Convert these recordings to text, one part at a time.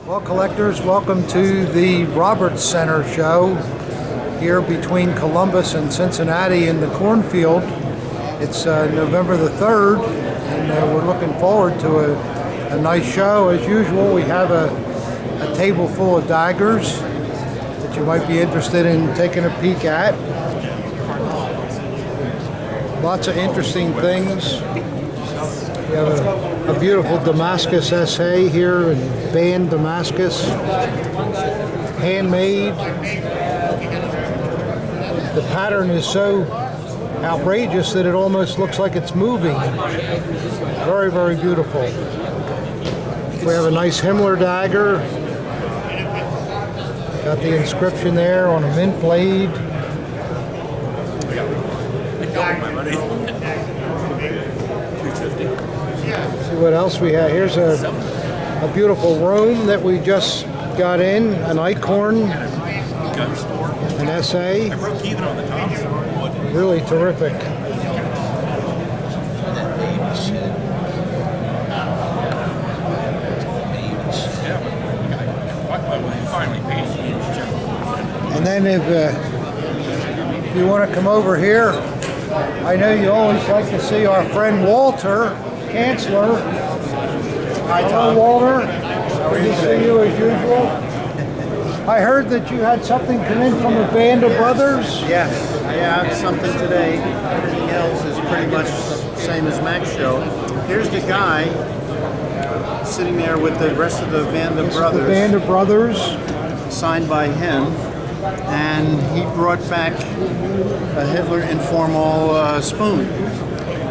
Well, collectors, welcome to the Roberts Center show here between Columbus and Cincinnati in the cornfield. It's November the 3rd, and we're looking forward to a nice show. As usual, we have a table full of daggers that you might be interested in taking a peek at. Lots of interesting things. We have a beautiful Damascus SA here in Van Damascus, handmade. The pattern is so outrageous that it almost looks like it's moving. Very, very beautiful. We have a nice Himmler dagger. Got the inscription there on a mint blade. See what else we have. Here's a beautiful Rome that we just got in, an Eichhorn, an SA. Really terrific. And then if you want to come over here, I know you always like to see our friend Walter Kanzler. Hi, Tom. Hello, Walter. How are you Good to today? see you as usual. I heard that you had something come in from a band of brothers. Yes, I have something today. Everything else is pretty much the same as Mac's show. Here's the guy sitting there with the rest of the band of This is brothers. the band of brothers. Signed by him. And he brought back a Hitler informal spoon.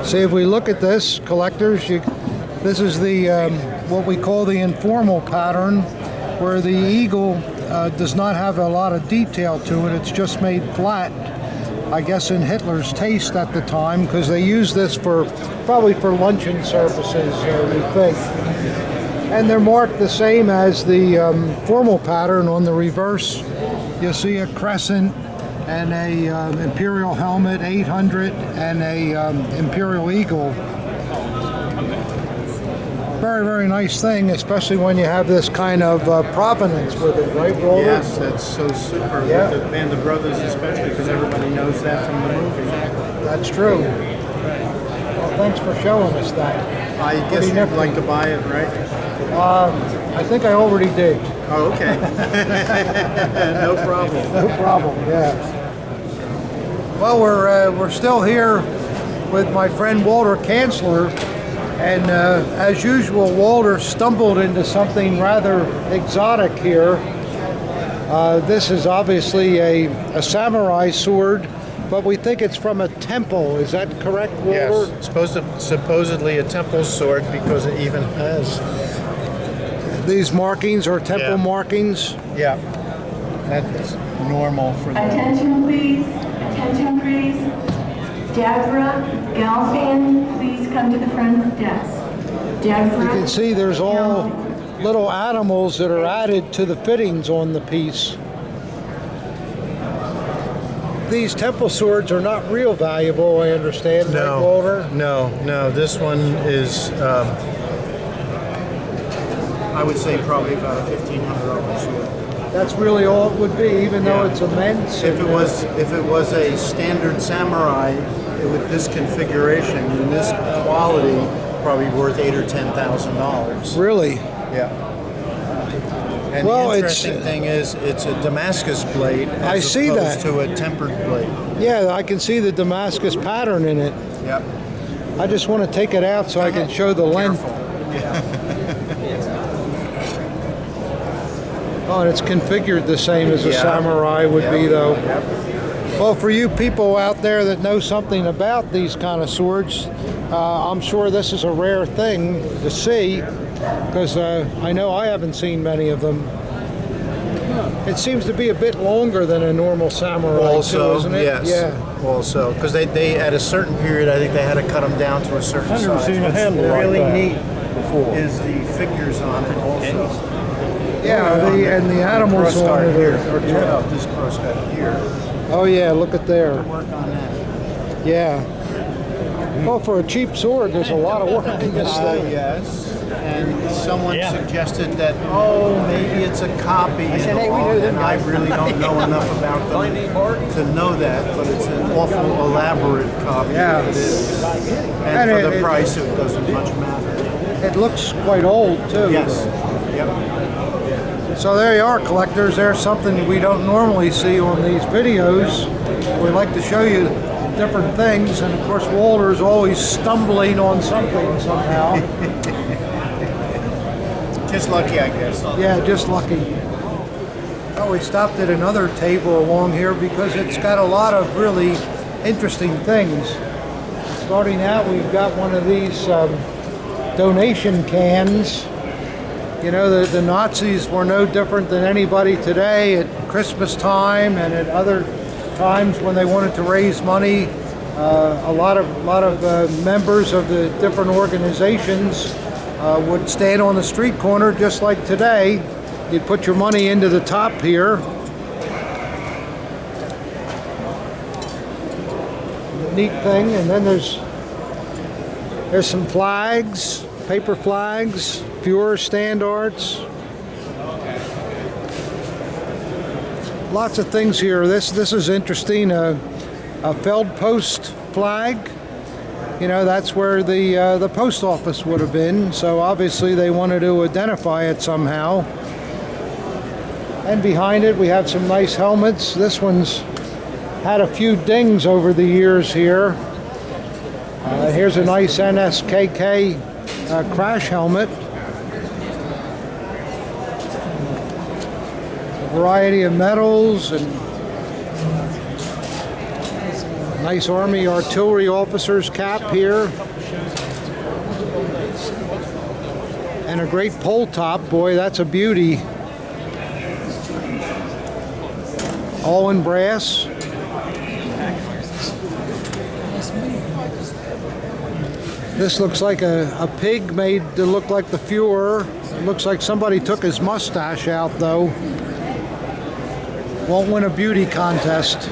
See, if we look at this, collectors, this is the what we call the informal pattern, where the eagle does not have a lot of detail to it. It's just made flat, I guess in Hitler's taste at the time, because they used this probably for luncheon services, we think. And they're marked the same as the formal pattern. On the reverse, you'll see a crescent and a Imperial helmet, 800, and a Imperial Eagle. Very, very nice thing, especially when you have this kind of provenance with it, right, Walter? Yes, that's so super. Yeah. With the band of brothers especially, because everybody knows that from the movie. That's true. Well, thanks for showing us that. I guess Pretty you'd nifty. like to buy it, right? I think I already did. Oh, okay. No problem. No problem, yeah. Well, we're still here with my friend Walter Kanzler, and as usual, Walter stumbled into something rather exotic here. This is obviously a samurai sword, but we think it's from a temple. Is that correct, Walter? Yes, supposedly a temple sword because it even has. These markings are temple markings. Yeah, that's normal for them. Attention please, attention please. Deborah Galfin, please come to the front desk. Deborah. You can see there's all little animals that are added to the fittings on the piece. These temple swords are not real valuable, I understand, right, Walter? No. This one is, I would say probably about a $1,500 sword. That's really all it would be, even though it's immense. If it was a standard samurai with this configuration and this quality, probably worth $8,000 or $10,000. Really? Yeah. And Well, the interesting thing is, it's a Damascus blade as I see opposed that. to a tempered blade. Yeah, I can see the Damascus pattern in it. Yep. I just want to take it out so I can show the length. Oh, and it's configured the same as a samurai would be, though. Well, for you people out there that know something about these kind of swords, I'm sure this is a rare thing to see, because I know I haven't seen many of them. It seems to be a bit longer than a normal samurai, Also, too, isn't it? yes. Yeah. Also, because they at a certain period, I think they had to cut them down to a certain size. What's really neat is the figures on it also. Yeah, and the animals on it here. are This crosscut here. Oh yeah, look at there. Work on that. Yeah. Well, for a cheap sword, there's a lot of work in this thing. Yes. and someone suggested that, oh, maybe it's a copy, and I really don't know enough about them to know that, but it's an awful elaborate copy. Yeah. It is. And for the price, it doesn't much matter. It looks quite old, too. Yes. Yep. So there you are, collectors. There's something we don't normally see on these videos. We like to show you different things, and of course Walter's always stumbling on something somehow. Just lucky, I guess. Yeah, just lucky. Oh, we stopped at another table along here because it's got a lot of really interesting things. Starting out, we've got one of these donation cans. You know, the Nazis were no different than anybody today at Christmas time and at other times when they wanted to raise money. A lot of members of the different organizations would stand on the street corner just like today. You'd put your money into the top here. The neat thing, and then there's some flags, paper flags, Führer standards. Lots of things here. This is interesting. A Feldpost flag. You know, that's where the post office would have been. So obviously they wanted to identify it somehow. And behind it we have some nice helmets. This one's had a few dings over the years here. Here's a nice NSKK crash helmet. A variety of medals and nice Army artillery officer's cap here. And a great pole top. Boy, that's a beauty. All in brass. This looks like a pig made to look like the Führer. It looks like somebody took his mustache out, though. Won't win a beauty contest.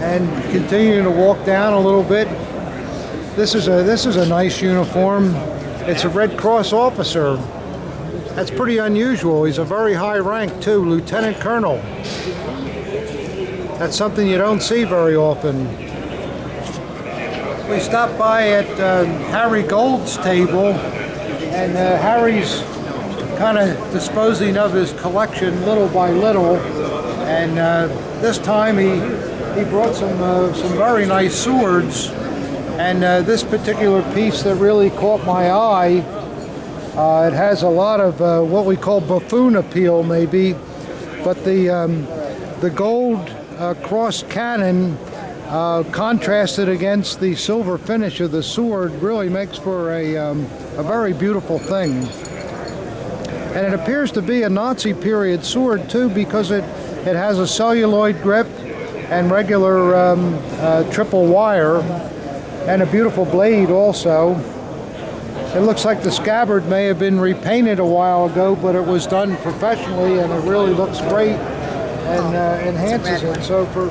And continuing to walk down a little bit. This is a nice uniform. It's a Red Cross officer. That's pretty unusual. He's a very high rank too, Lieutenant Colonel. That's something you don't see very often. We stopped by at Harry Gold's table, and Harry's kind of disposing of his collection little by little. And this time he brought some very nice swords. And this particular piece that really caught my eye, it has a lot of what we call buffoon appeal, maybe, but the gold crossed cannon contrasted against the silver finish of the sword really makes for a very beautiful thing. And it appears to be a Nazi period sword too, because it has a celluloid grip and regular triple wire, and a beautiful blade also. It looks like the scabbard may have been repainted a while ago, but it was done professionally, and it really looks great and enhances it. So for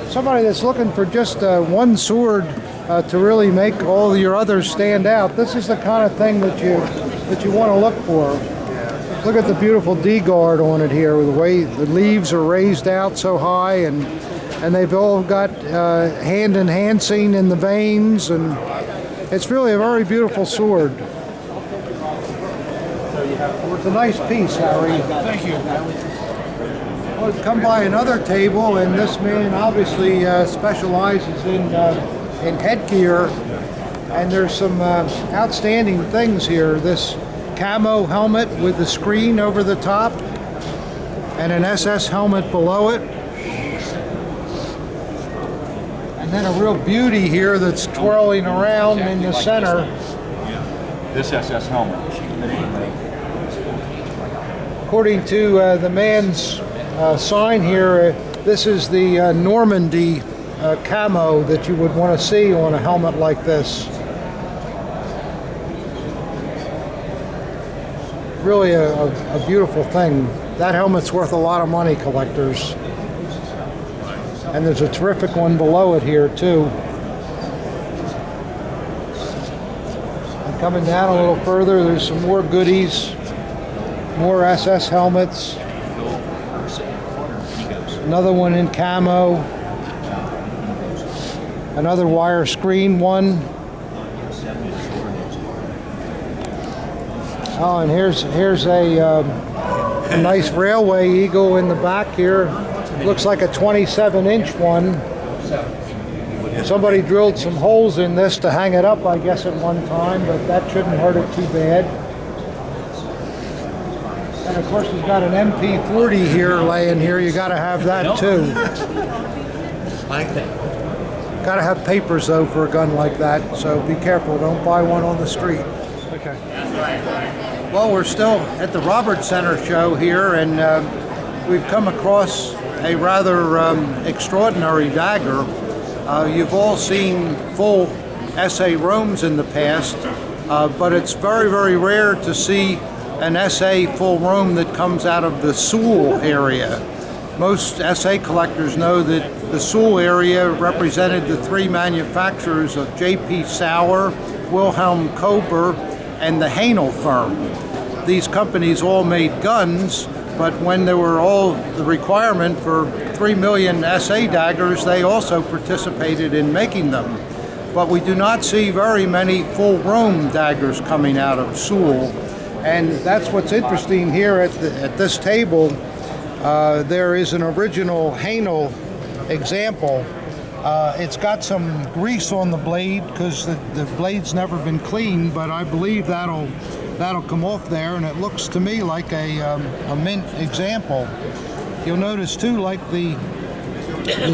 somebody that's looking for just one sword to really make all your others stand out, this is the kind of thing that you want to look for. Look at the beautiful D-guard on it here, the way the leaves are raised out so high, and they've all got hand enhancing in the veins, and it's really a very beautiful sword. It's a nice piece, Harry. Thank you. Well, we've come by another table, and this man obviously specializes in headgear, and there's some outstanding things here. This camo helmet with the screen over the top, and an SS helmet below it. And then a real beauty here that's twirling around in the center. This SS helmet. According to the man's sign here, this is the Normandy camo that you would want to see on a helmet like this. Really a beautiful thing. That helmet's worth a lot of money, collectors. And there's a terrific one below it here too. Coming down a little further, there's some more goodies, more SS helmets. Another one in camo. Another wire screen one. Oh, and here's a nice railway eagle in the back here. Looks like a 27-inch one. Somebody drilled some holes in this to hang it up, I guess, at one time, but that shouldn't hurt it too bad. And of course, he's got an MP40 here laying here. You got to have that too. Like that. Got to have papers though for a gun like that, so be careful. Don't buy one on the street. Okay. Well, we're still at the Robert Center show here, and we've come across a rather extraordinary dagger. You've all seen full SA Romes in the past, but it's very, very rare to see an SA full Rome that comes out of the Sewell area. Most SA collectors know that the Sewell area represented the three manufacturers of J.P. Sauer, Wilhelm Kober, and the Haenel firm. These companies all made guns, but when there were all the requirement for 3 million SA daggers, they also participated in making them. But we do not see very many full Rome daggers coming out of Sewell. And that's what's interesting here at this table. There is an original Haenel example. It's got some grease on the blade because the blade's never been cleaned, but I believe that'll come off there, and it looks to me like a mint example. You'll notice too, like the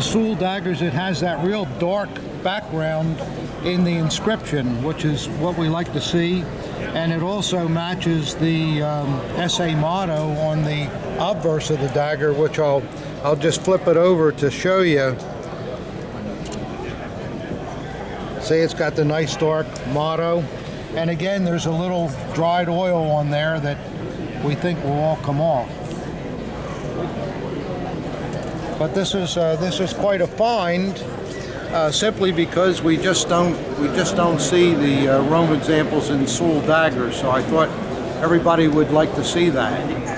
Sewell daggers, it has that real dark background in the inscription, which is what we like to see, and it also matches the SA motto on the obverse of the dagger, which I'll just flip it over to show you. See, it's got the nice dark motto, and again, there's a little dried oil on there that we think will all come off. But this is quite a find, simply because we just don't see the Rome examples in Sewell daggers. So I thought everybody would like to see that.